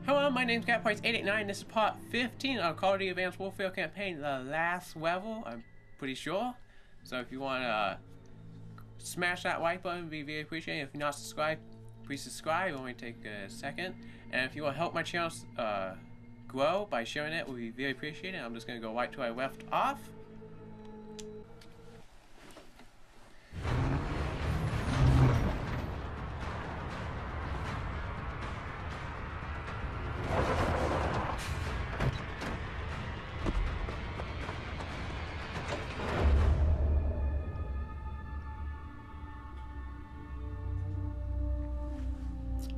Hello, my name's CatPrice889. This is part 15 of Call of Duty Advanced Warfare campaign, the last level, I'm pretty sure. So if you want to smash that like button, it'd be very appreciated. If you're not subscribed, please subscribe. It'll only take a second. And if you want to help my channel grow by sharing it, it would be very appreciated. I'm just going to go right to where I left off.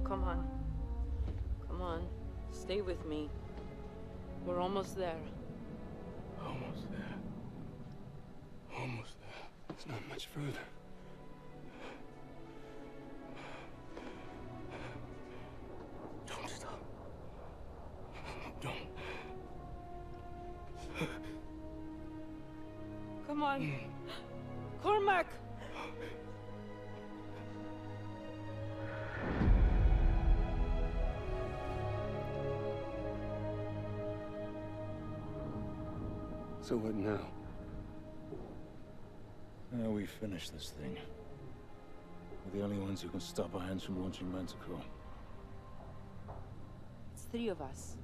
Come on. Come on. Stay with me. We're almost there. Almost there. Almost there. It's not much further. Don't stop. Don't. Come on. Cormac! So what now? Now we finish this thing. We're the only ones who can stop Irons from launching Manticore. It's 3 of us.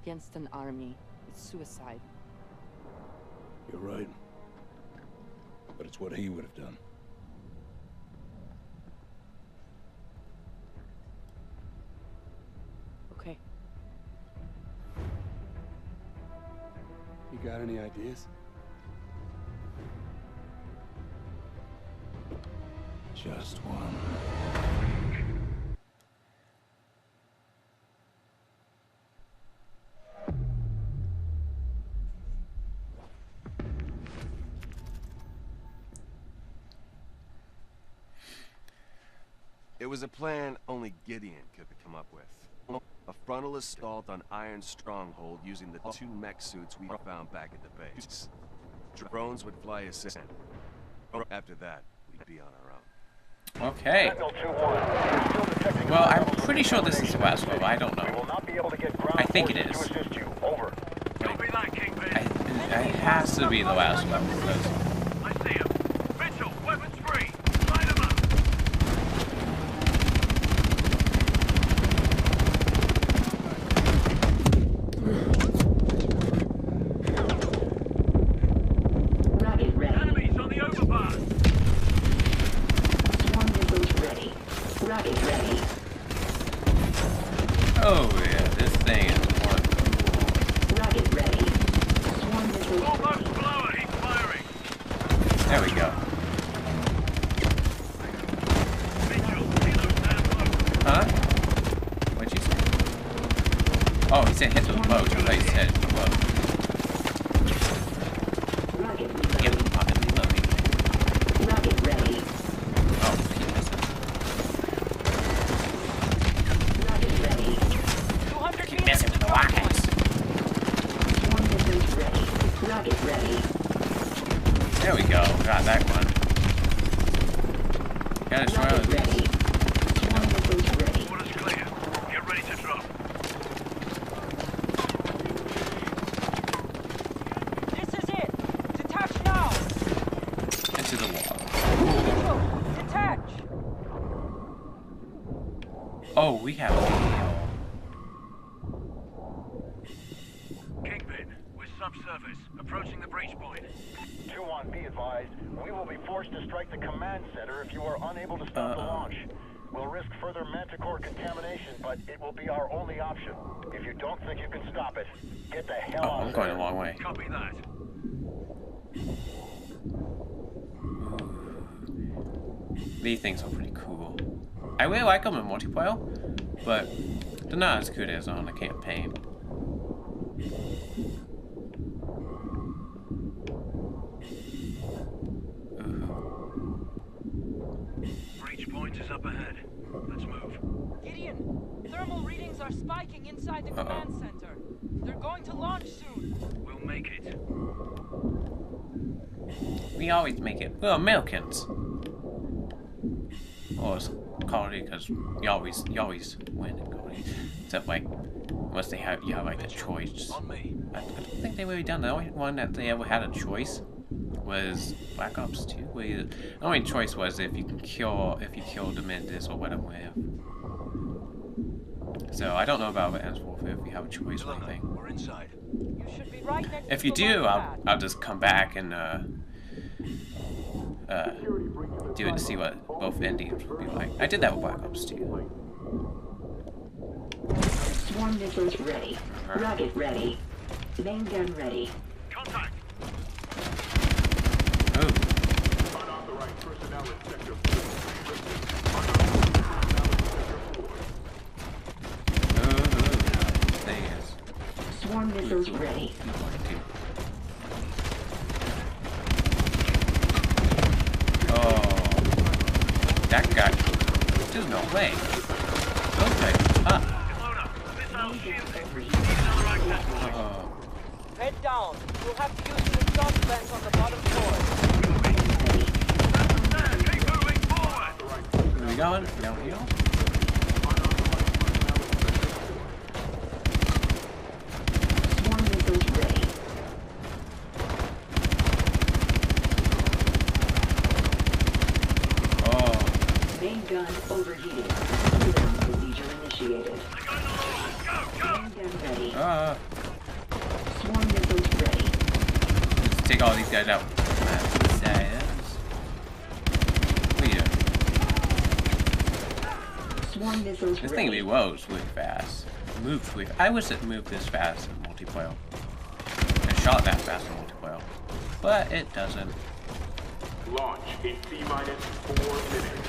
Against an army. It's suicide. You're right. But it's what he would have done. Okay. You got any ideas? Just one. It was a plan only Gideon could have come up with. A frontal assault on Iron Stronghold using the 2 mech suits we found back at the base. Drones would fly us in. After that, we'd be on our own. Okay. Well, I'm pretty sure this is the last level. I don't know. I think it is. It has to be the last level because I see him. Mitchell, weapons free. Line him up. Enemies on the overpass. Swarm missiles ready. Rocket ready. oh yeah, this thing is one cool. Rocket ready. Swarm missiles Almost ready. blower. He's firing. There we go. Mitchell, hit those damn boats. Huh? What'd you say? Oh, he said hit those boats. I thought he said hit the boat. Rocket Give him pocket reloading. Rocket ready. Oh, keep missing. Rocket ready. 200 Keep missing with the rockets. Swarm missiles ready. Rocket ready. There we go. Got that one. Gotta destroy all Rocket of these. ready. Swarm missiles ready. Order's clear. Get ready to drop. This is it! Detach now! Into the wall. Mitchell, detach! Oh, we have a Kingpin, we're subsurface. Approaching the breach point. 2-1, be advised. We will be forced to strike the command center if you are unable to stop the launch. We'll risk further Manticore contamination, but it will be our only option. If you don't think you can stop it, get the hell Oh, out I'm of going there. a long way. Copy that. These things are pretty cool. I really like them in multiplayer, but they're not as good as on a campaign. Breach point is up ahead. Let's move. Gideon, thermal readings are spiking inside the command center. They're going to launch soon. We'll make it. We always make it. We're Americans. Or it's Call of Duty because you always win in Call of Duty. Except like, unless they have, you have like a choice. On me. I don't think they've really done. The only one that they ever had a choice was Black Ops 2. Where the only choice was if you kill Dementors or whatever. So I don't know about Advanced Warfare if you have a choice or anything. We're inside. You should be right next If to you the do, launch pad. I'll just come back and do it to see what both endings would be like. I did that with Black Ops 2. Swarm missiles ready. Rocket ready. Main gun ready. Contact. Oh. Unauthorized personnel in Sector 4. Thing is. Swarm missiles ready. Oh, that guy. There's no way. Okay. Ah. Oh. Head down. You'll have to use the exhaust vents on the bottom floor. Keep moving forward. Where we going? Down here? Swarm missiles ready. Oh. Main gun overheating. Shutdown procedure initiated. Main gun ready. Swarm missiles ready. Let's take all these guys out. Swarm missiles This ready. thing moves really fast. Moves really. I wish it moved this fast in multiplayer. It shot that fast in multiplayer, but it doesn't. Launch in T-minus 4 minutes.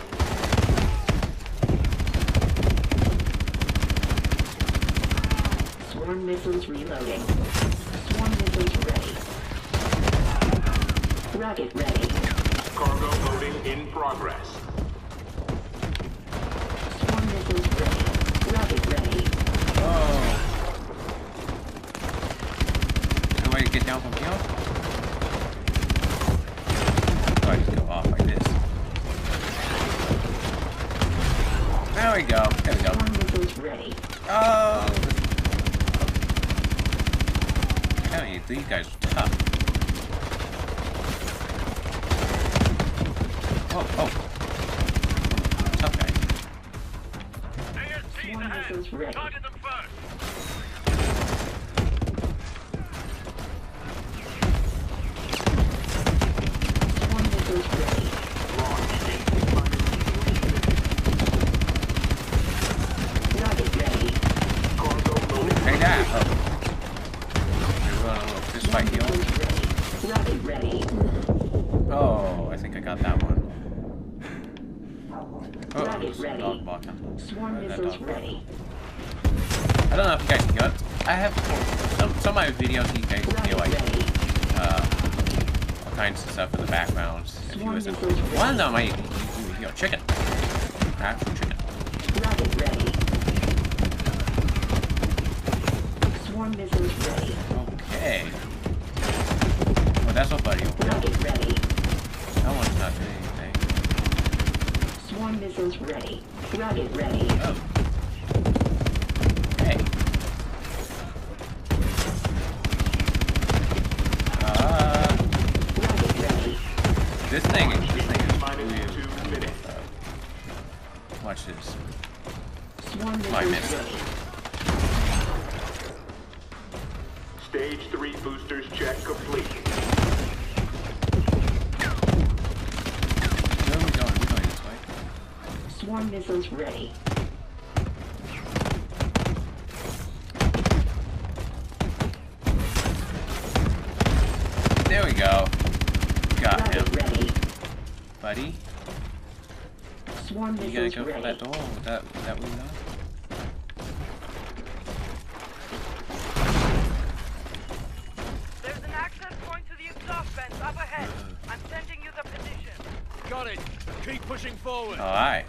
Swarm missiles reloading. Swarm missiles ready. Rocket ready. Cargo loading in progress. Swarm missiles ready. Rocket ready. Oh. No way to get down from here? Oh, I just go off like this. There we go. There we go. Swarm missiles ready. Oh. Telling you, these guys are tough. Oh, oh. Tough guy. AST's Swarm ahead. missiles ready. Target them first. Swarm missiles ready. Launch in T-minus 3 minutes. Rocket ready. Cargo loading. Take that. Oh. We're running a little fist Swarm fight here. missiles ready. Rocket ready. Oh, I think I got that one. Oh, Rocket it's a ready. dog barking. Swarm Where's that missiles dog? ready. I don't know if you guys can get it. I have some of my videos you guys can hear Rocket like ready. all kinds of stuff in the background. If you Swarm listen, missiles ready. one of them you hear chicken, actual chicken. Rocket ready. Swarm missiles ready. Okay. Well, that's a buddy over there. Rocket ready. That one's not doing anything. Swarm missiles ready. Rocket ready. Oh. Hey. Rocket ready. This thing is Minus weird. 2 minutes. Watch this. Swarm I missiles missed. ready. Stage 3 boosters check complete. Where are we going? We're going this way. Swarm missiles ready. There we go. Got him, Rocket ready. buddy. Swarm You gotta missiles go for ready. that door with that window. There's an access point to the exhaust vents up ahead. I'm sending you the position. Got it. Keep pushing forward. Alright.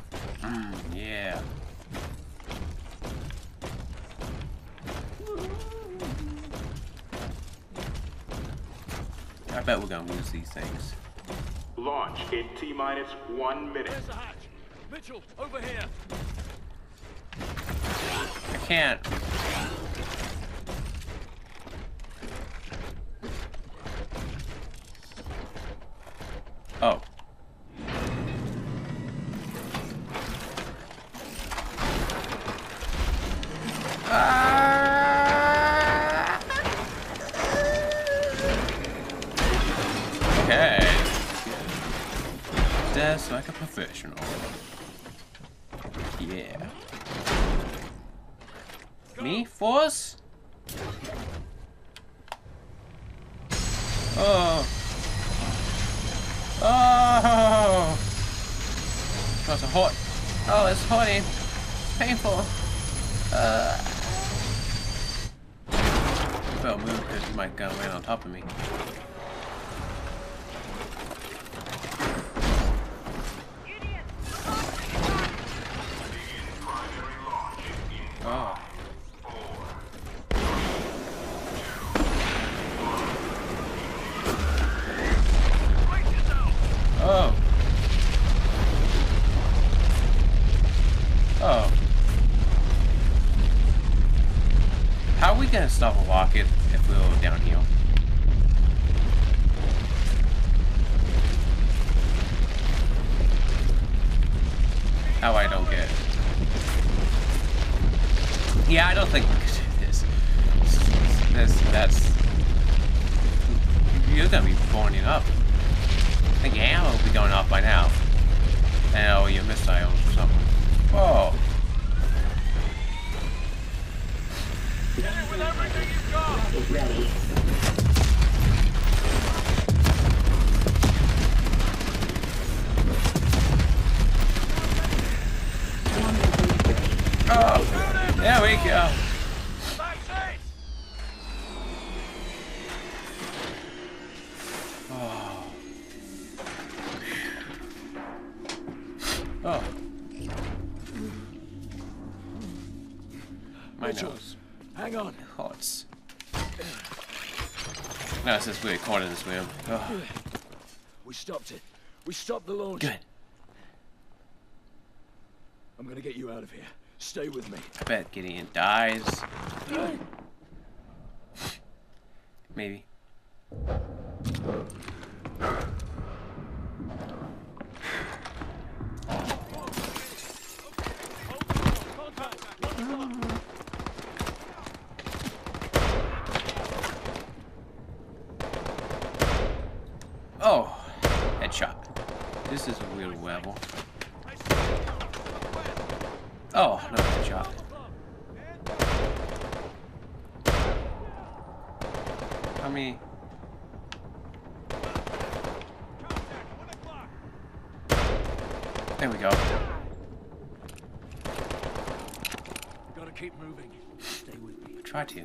Yeah. I bet we're gonna lose these things. Launch in T-minus 1 minute. There's the hatch. Mitchell, over here. I can't. Oh. Okay. That's like a professional. Yeah. Me? Force? Oh. Oh. That's a hot. Oh, it's hot. Painful. Better move because he might go right on top of me. Oh. Oh. Oh. How are we gonna stop a rocket if we're downhill? How I don't get it. Yeah, I don't think we could do this. That's... You're gonna be burning up. I think your ammo will be going off by now. And oh, your missiles or something. Whoa. Get it with everything you've got! Rocket ready. Oh, there we go. That's it! Oh. Oh. My nose. Hang on. It hurts. No, it's just weird corner in this room. Oh. We stopped it. We stopped the launch. Good. I'm gonna get you out of here. Stay with me. I bet Gideon dies. Maybe. Oh, headshot. This is a weird level. Oh, no headshot. How many? There we go. Gotta keep moving. Stay with me. Try to.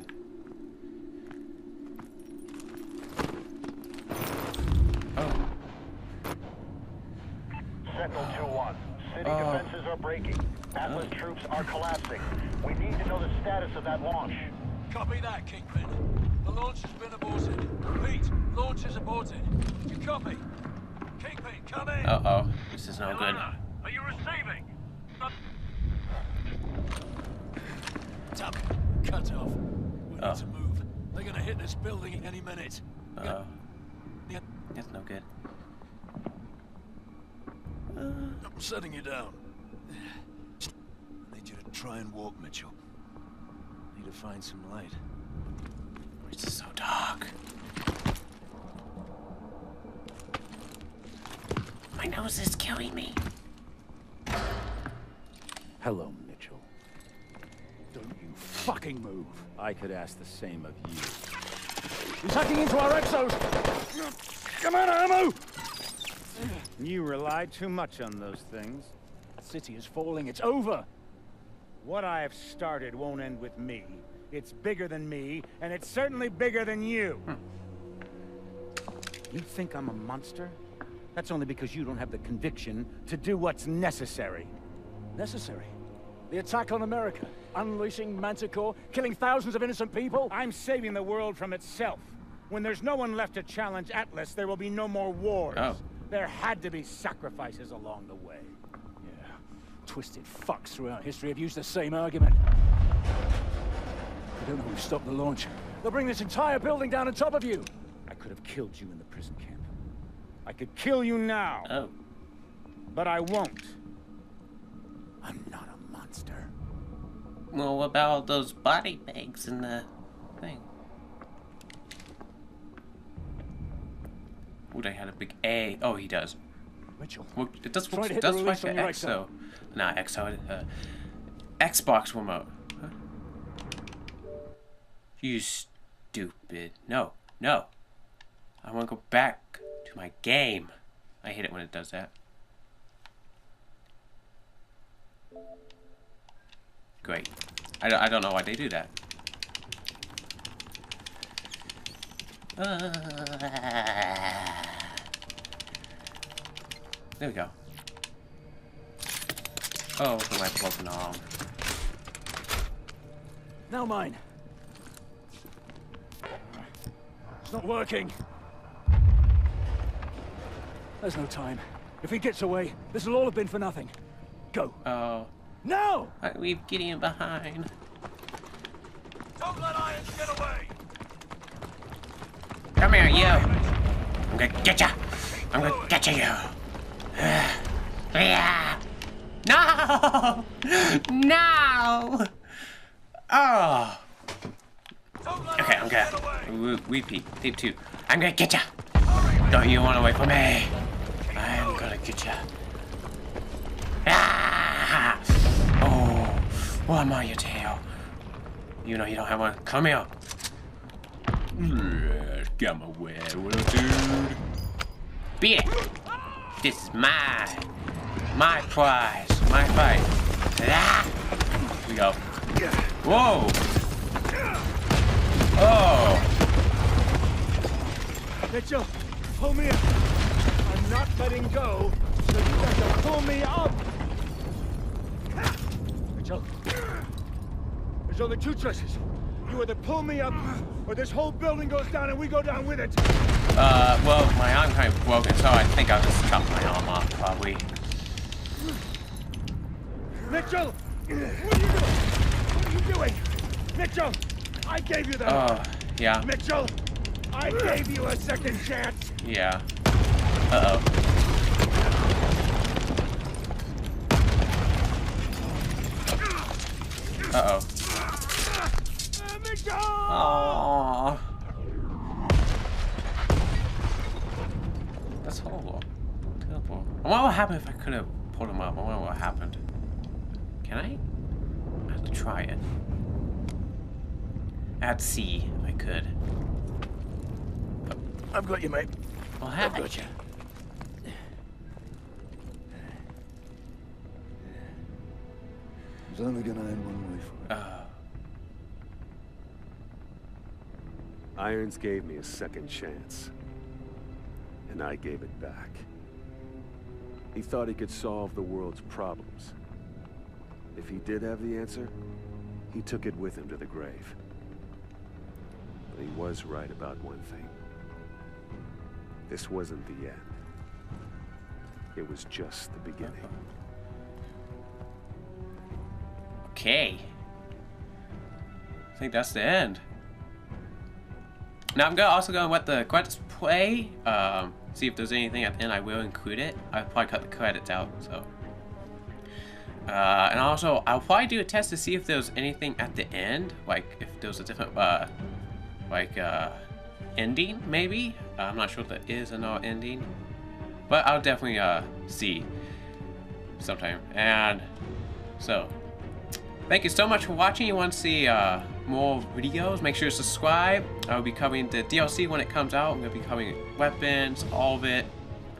Oh. Sentinel 2-1. City defenses are breaking. Atlas troops are collapsing. We need to know the status of that launch. Copy that, Kingpin. The launch has been aborted. Pete, launch is aborted. You copy? Kingpin, come in. Uh-oh. This is no good. Elena, are you receiving? Tap. Cut off. We need to move. They're gonna hit this building any minute. Uh-oh. That's no good. I'm setting you down. I need you to try and walk, Mitchell. Need to find some light. It's so dark. My nose is killing me. Hello, Mitchell. Don't you fucking move. I could ask the same of you. He's hacking into our exos! Come on, ammo! You rely too much on those things. The city is falling, it's over! What I have started won't end with me. It's bigger than me, and it's certainly bigger than you. You think I'm a monster? That's only because you don't have the conviction to do what's necessary. Necessary? The attack on America, unleashing Manticore, killing thousands of innocent people? I'm saving the world from itself. When there's no one left to challenge Atlas, there will be no more wars. Oh. There had to be sacrifices along the way. Yeah. Twisted fucks throughout history have used the same argument. I don't know who stopped the launch. They'll bring this entire building down on top of you. I could have killed you in the prison camp. I could kill you now. Oh. But I won't. I'm not a monster. Well, what about all those body bags in the thing? Oh, they had a big A. Oh, he does. Mitchell. Well, it does Try to hit does the like release on the your XO. Not XO. Xbox remote. Huh? You stupid. No. No. I want to go back to my game. I hate it when it does that. Great. I don't know why they do that. There we go. Oh, for my broken arm. Now mine. It's not working. There's no time. If he gets away, this will all have been for nothing. Go. Oh. No! I leave Gideon behind. Don't let Irons get away! Come here, you! I'm gonna get ya! I'm gonna get you! Yeah! No! No! Oh! Okay, I'm gonna repeat. Tape 2. I'm gonna get ya! Don't you run away from me! I'm gonna get ya! Ah! Oh! Well, I'm on your tail. You know you don't have one. Come here! Come away, little dude. Beat it! This is my prize. My fight. Ah! Here we go. Whoa! Oh! Mitchell, pull me up. I'm not letting go, so you have to pull me up. Mitchell, there's only two choices. You either pull me up, or this whole building goes down and we go down with it. Well, my arm kind of broken, so I think I'll just chop my arm off, probably. Mitchell! What are you doing? What are you doing? Mitchell! I gave you that. Oh, yeah. Mitchell! I gave you a second chance! Yeah. Uh-oh. Uh-oh. Mitchell! Aww. That's horrible. Terrible. I wonder what happened if I could have pulled him up. I wonder what happened. Can I? I have to try it. I'd see if I could. I've got you, mate. Well, I've got you. It's only gonna end one way for it. Irons gave me a second chance, and I gave it back. He thought he could solve the world's problems. If he did have the answer, he took it with him to the grave. But he was right about one thing. This wasn't the end. It was just the beginning. Okay. I think that's the end. Now I'm also going to let the credits play. See if there's anything at the end. I will include it. I'll probably cut the credits out. So. And also, I'll probably do a test to see if there's anything at the end, like if there's a different, ending, maybe. I'm not sure if there is an ending, but I'll definitely see sometime. And so, thank you so much for watching. You want to see more videos? Make sure to subscribe. I'll be covering the DLC when it comes out. I'm gonna be covering weapons, all of it,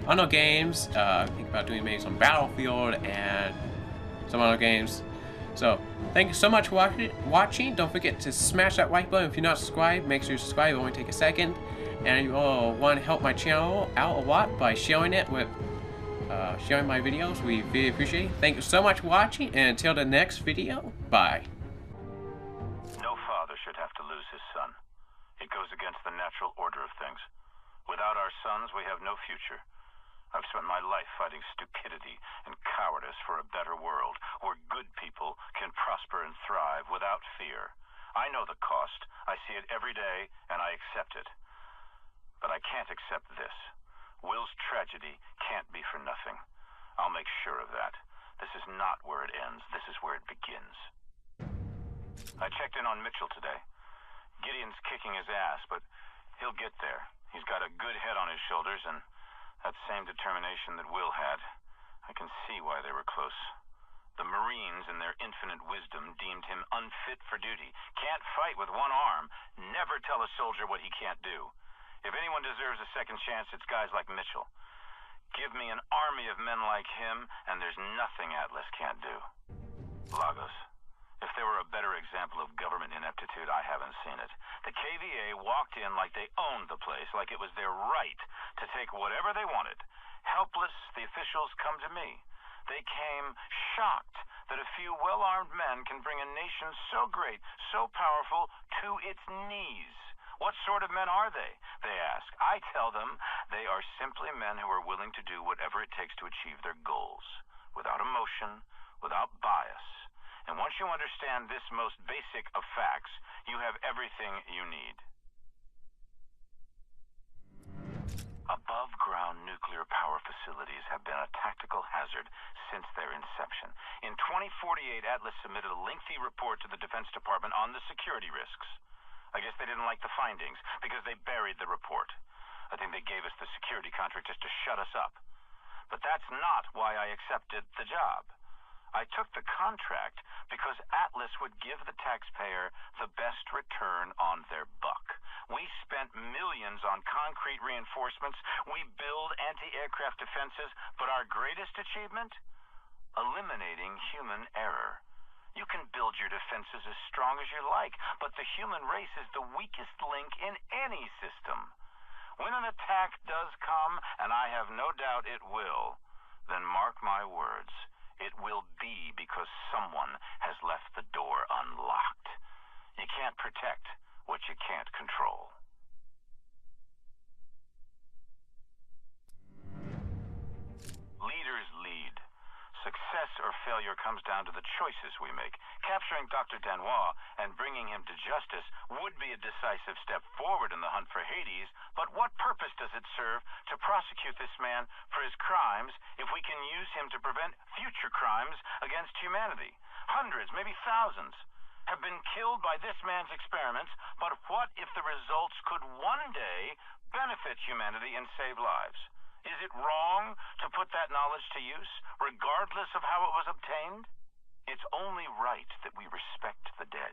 other games. Think about doing maybe some Battlefield and some other games. So, thank you so much for watching. Don't forget to smash that like button. If you're not subscribed, make sure you subscribe. It only take a second. And you all want to help my channel out a lot by sharing it with, sharing my videos. We really appreciate it. Thank you so much for watching. And until the next video, bye. No father should have to lose his son. It goes against the natural order of things. Without our sons, we have no future. I've spent my life fighting stupidity and cowardice for a better world, where good people can prosper and thrive without fear. I know the cost. I see it every day, and I accept it. But I can't accept this. Will's tragedy can't be for nothing. I'll make sure of that. This is not where it ends. This is where it begins. I checked in on Mitchell today. Gideon's kicking his ass, but he'll get there. He's got a good head on his shoulders, and that same determination that Will had. I can see why they were close. The Marines, in their infinite wisdom, deemed him unfit for duty. Can't fight with one arm. Never tell a soldier what he can't do. If anyone deserves a second chance, it's guys like Mitchell. Give me an army of men like him, and there's nothing Atlas can't do. Lagos. If there were a better example of government ineptitude, I haven't seen it. The KVA walked in like they owned the place, like it was their right to take whatever they wanted. Helpless, the officials come to me. They came shocked that a few well-armed men can bring a nation so great, so powerful, to its knees. What sort of men are they? They ask. I tell them they are simply men who are willing to do whatever it takes to achieve their goals, without emotion, without bias. And once you understand this most basic of facts, you have everything you need. Above-ground nuclear power facilities have been a tactical hazard since their inception. In 2048, Atlas submitted a lengthy report to the Defense Department on the security risks. I guess they didn't like the findings because they buried the report. I think they gave us the security contract just to shut us up. But that's not why I accepted the job. I took the contract because Atlas would give the taxpayer the best return on their buck. We spent millions on concrete reinforcements. We build anti-aircraft defenses, but our greatest achievement? Eliminating human error. You can build your defenses as strong as you like, but the human race is the weakest link in any system. When an attack does come, and I have no doubt it will, then mark my words, it will be because someone has left the door unlocked. You can't protect what you can't control. Leaders lead. Success or failure comes down to the choices we make. Capturing Dr. Danois and bringing him to justice would be a decisive step forward in the hunt for Hades, but what purpose does it serve to prosecute this man for his crimes if we can use him to prevent future crimes against humanity? Hundreds, maybe thousands, have been killed by this man's experiments, but what if the results could one day benefit humanity and save lives? Is it wrong to put that knowledge to use, regardless of how it was obtained? It's only right that we respect the dead.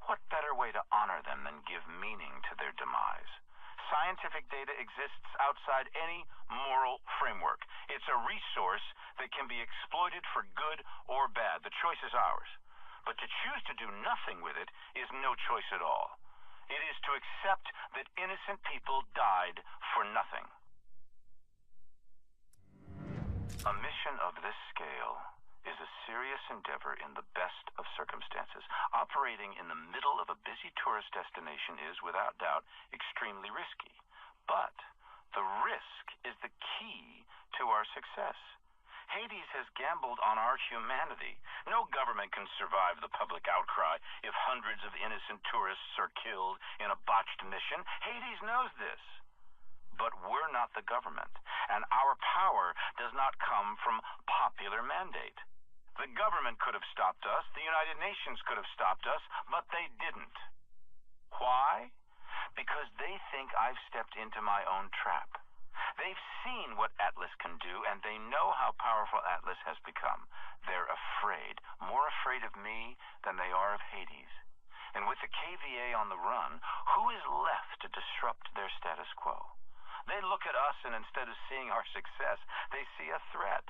What better way to honor them than give meaning to their demise? Scientific data exists outside any moral framework. It's a resource that can be exploited for good or bad. The choice is ours. But to choose to do nothing with it is no choice at all. It is to accept that innocent people died for nothing. A mission of this scale is a serious endeavor in the best of circumstances. Operating in the middle of a busy tourist destination is, without doubt, extremely risky. But the risk is the key to our success. Hades has gambled on our humanity. No government can survive the public outcry if hundreds of innocent tourists are killed in a botched mission. Hades knows this. But we're not the government, and our power does not come from popular mandate. The government could have stopped us, the United Nations could have stopped us, but they didn't. Why? Because they think I've stepped into my own trap. They've seen what Atlas can do, and they know how powerful Atlas has become. They're afraid, more afraid of me than they are of Hades. And with the KVA on the run, who is left to disrupt their status quo? They look at us, and instead of seeing our success, they see a threat.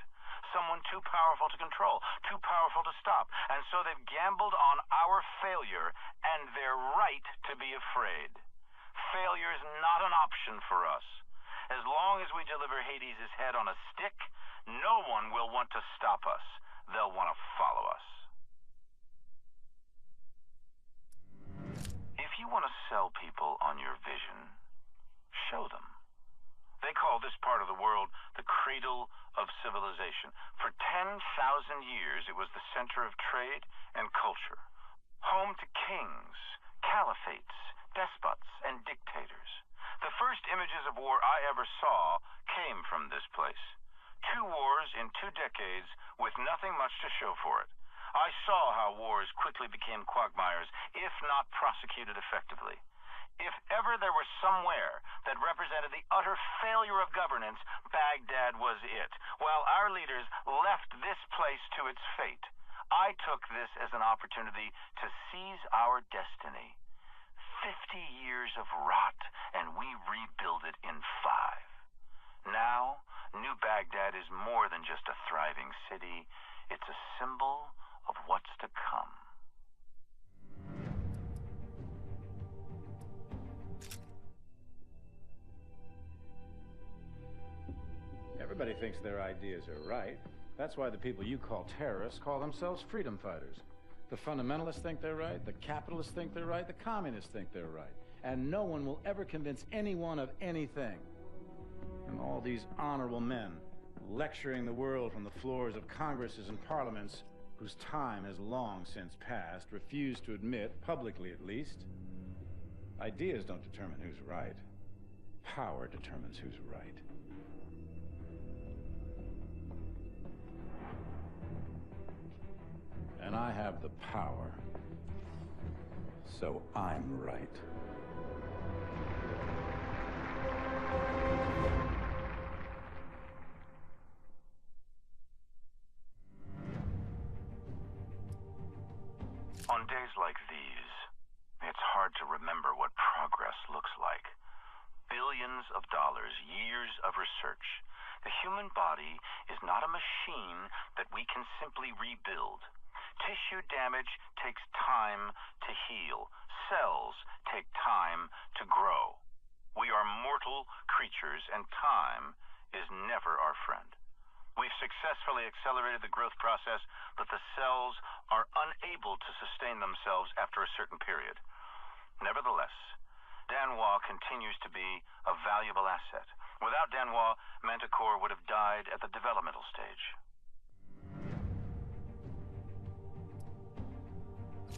Someone too powerful to control, too powerful to stop. And so they've gambled on our failure and their right to be afraid. Failure is not an option for us. As long as we deliver Hades' head on a stick, no one will want to stop us. They'll want to follow us. If you want to sell people on your vision, show them. They call this part of the world the cradle of civilization. For 10,000 years, it was the center of trade and culture, home to kings, caliphates, despots, and dictators. The first images of war I ever saw came from this place. 2 wars in 2 decades with nothing much to show for it. I saw how wars quickly became quagmires, if not prosecuted effectively. If ever there was somewhere that represented the utter failure of governance, Baghdad was it. While our leaders left this place to its fate, I took this as an opportunity to seize our destiny. 50 years of rot, and we rebuild it in 5. Now, New Baghdad is more than just a thriving city. It's a symbol of what's to come. Everybody thinks their ideas are right. That's why the people you call terrorists call themselves freedom fighters. The fundamentalists think they're right, the capitalists think they're right, the communists think they're right. And no one will ever convince anyone of anything. And all these honorable men lecturing the world from the floors of Congresses and parliaments whose time has long since passed refuse to admit, publicly at least, ideas don't determine who's right. Power determines who's right. And I have the power, so I'm right. On days like these, it's hard to remember what progress looks like. Billions of dollars, years of research. The human body is not a machine that we can simply rebuild. Tissue damage takes time to heal. Cells take time to grow. We are mortal creatures, and time is never our friend. We've successfully accelerated the growth process, but the cells are unable to sustain themselves after a certain period. Nevertheless, Danois continues to be a valuable asset. Without Danois, Manticore would have died at the developmental stage.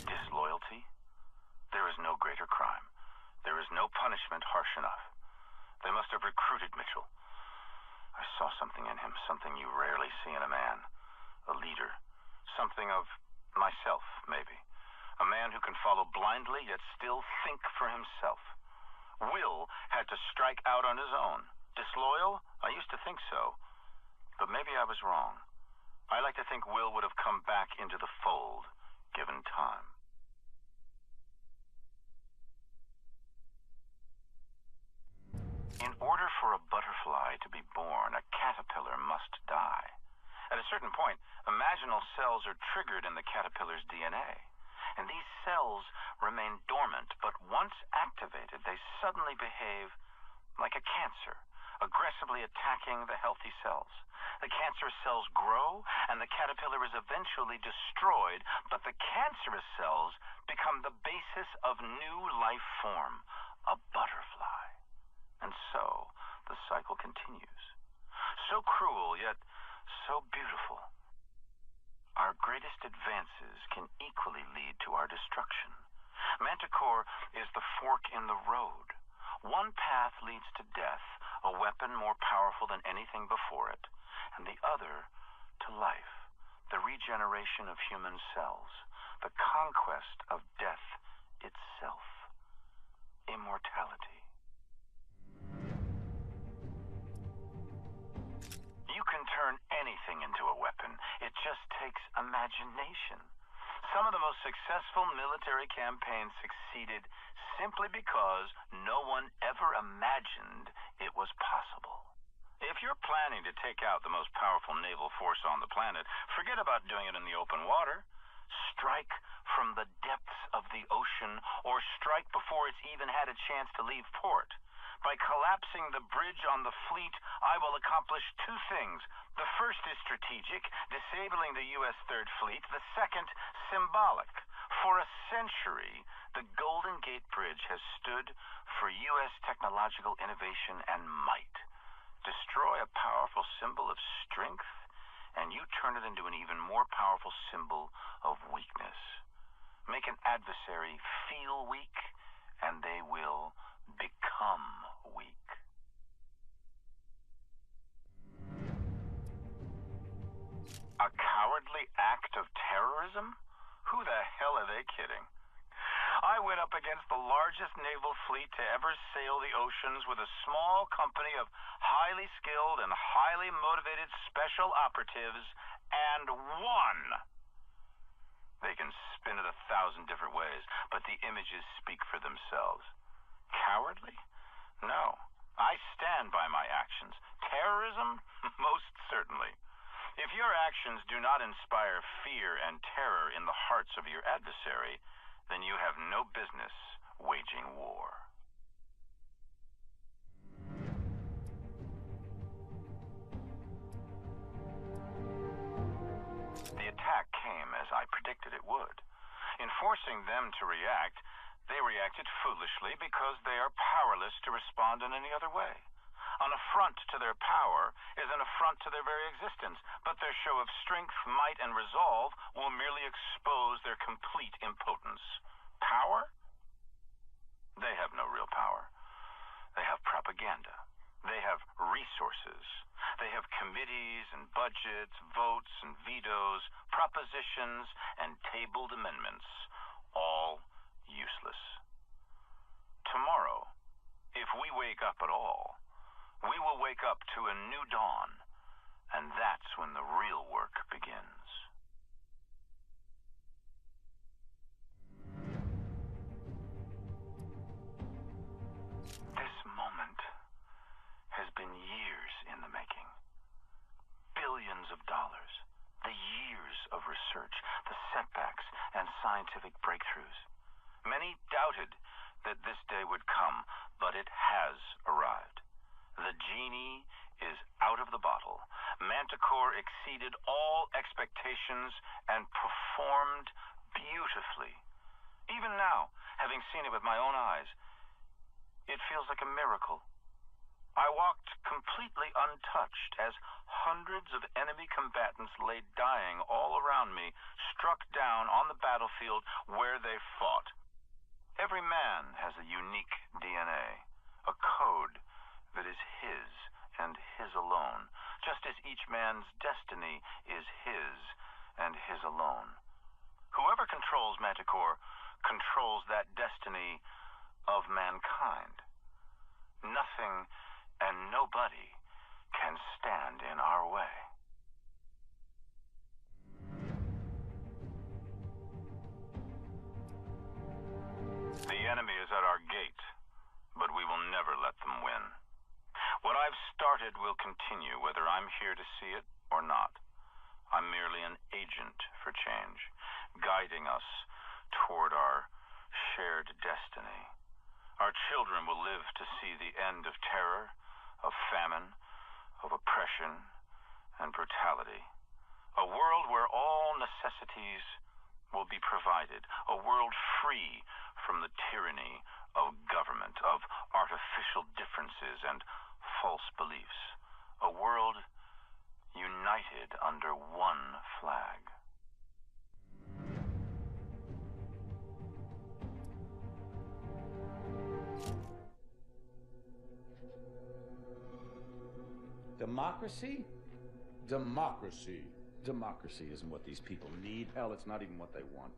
Disloyalty? There is no greater crime. There is no punishment harsh enough. They must have recruited Mitchell. I saw something in him, something you rarely see in a man. A leader. Something of myself, maybe. A man who can follow blindly, yet still think for himself. Will had to strike out on his own. Disloyal? I used to think so. But maybe I was wrong. I like to think Will would have come back into the fold, given time. In order for a butterfly to be born, a caterpillar must die. At a certain point, imaginal cells are triggered in the caterpillar's DNA. And these cells remain dormant, but once activated, they suddenly behave like a cancer, aggressively attacking the healthy cells. The cancerous cells grow, and the caterpillar is eventually destroyed, but the cancerous cells become the basis of new life form, a butterfly. And so, the cycle continues. So cruel, yet so beautiful. Our greatest advances can equally lead to our destruction. Manticore is the fork in the road. One path leads to death, a weapon more powerful than anything before it, and the other to life, the regeneration of human cells, the conquest of death itself, immortality. You can turn anything into a weapon. It just takes imagination. Some of the most successful military campaigns succeeded simply because no one ever imagined it was possible. If you're planning to take out the most powerful naval force on the planet, forget about doing it in the open water. Strike from the depths of the ocean, or strike before it's even had a chance to leave port. By collapsing the bridge on the fleet, I will accomplish 2 things. The first is strategic, disabling the U.S. Third Fleet. The second, symbolic. For a century, the Golden Gate Bridge has stood for U.S. technological innovation and might. Destroy a powerful symbol of strength, and you turn it into an even more powerful symbol of weakness. Make an adversary feel weak, and they will become weak. A cowardly act of terrorism? Who the hell are they kidding? I went up against the largest naval fleet to ever sail the oceans with a small company of highly skilled and highly motivated special operatives, and won. They can spin it 1,000 different ways, but the images speak for themselves. Cowardly? No. I stand by my actions. Terrorism? Most certainly. If your actions do not inspire fear and terror in the hearts of your adversary, then you have no business waging war. The attack came as I predicted it would. In forcing them to react, they reacted foolishly because they are powerless to respond in any other way. An affront to their power is an affront to their very existence, but their show of strength, might, and resolve will merely expose their complete impotence. Power? They have no real power. They have propaganda. They have resources. They have committees and budgets, votes and vetoes, propositions and tabled amendments, all useless. Tomorrow, if we wake up at all, we will wake up to a new dawn, and that's when the real work begins. This moment has been years in the making. Billions of dollars, the years of research, the setbacks and scientific breakthroughs. Many doubted that this day would come, but it has arrived. The genie is out of the bottle. Manticore exceeded all expectations and performed beautifully. Even now, having seen it with my own eyes, it feels like a miracle. I walked completely untouched as hundreds of enemy combatants lay dying all around me, struck down on the battlefield where they fought. Every man has a unique DNA, a code that is his and his alone, just as each man's destiny is his and his alone. Whoever controls Manticore controls that destiny of mankind. Nothing and nobody can stand in our way. The enemy is at our gate, but we will never let them win. What I've started will continue, whether I'm here to see it or not. I'm merely an agent for change, guiding us toward our shared destiny. Our children will live to see the end of terror, of famine, of oppression, and brutality. A world where all necessities will be provided. A world free from the tyranny of government, of artificial differences and false beliefs. A world united under one flag. Democracy? Democracy. Democracy isn't what these people need. Hell, it's not even what they want.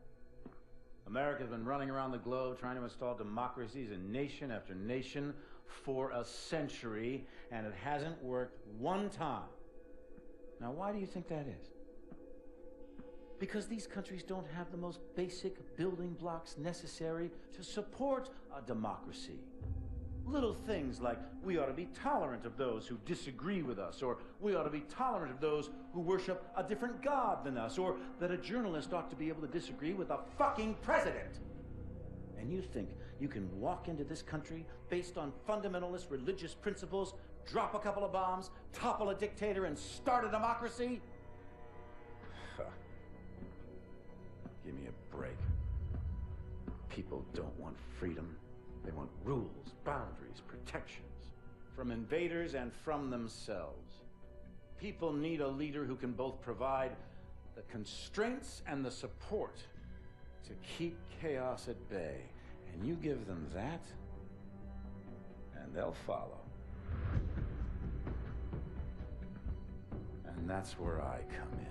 America's been running around the globe trying to install democracies in nation after nation for a century, and it hasn't worked one time. Now, why do you think that is? Because these countries don't have the most basic building blocks necessary to support a democracy. Little things like we ought to be tolerant of those who disagree with us, or we ought to be tolerant of those who worship a different god than us, or that a journalist ought to be able to disagree with a fucking president. And you think you can walk into this country based on fundamentalist religious principles, drop a couple of bombs, topple a dictator, and start a democracy? Give me a break. People don't want freedom. They want rules, boundaries, protections. from invaders and from themselves. People need a leader who can both provide the constraints and the support to keep chaos at bay. And you give them that, and they'll follow. And that's where I come in.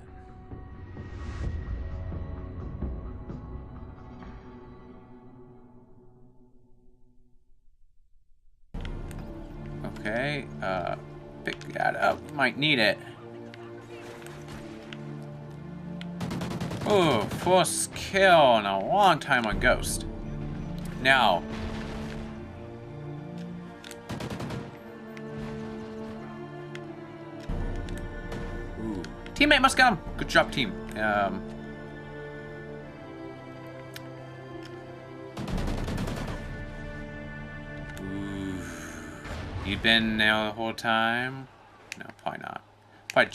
Okay, pick that up. Might need it. Oh, first kill in a long time on Ghost. Now. Ooh. Teammate must get him. Good job, team. You've been there the whole time? No, probably not. Probably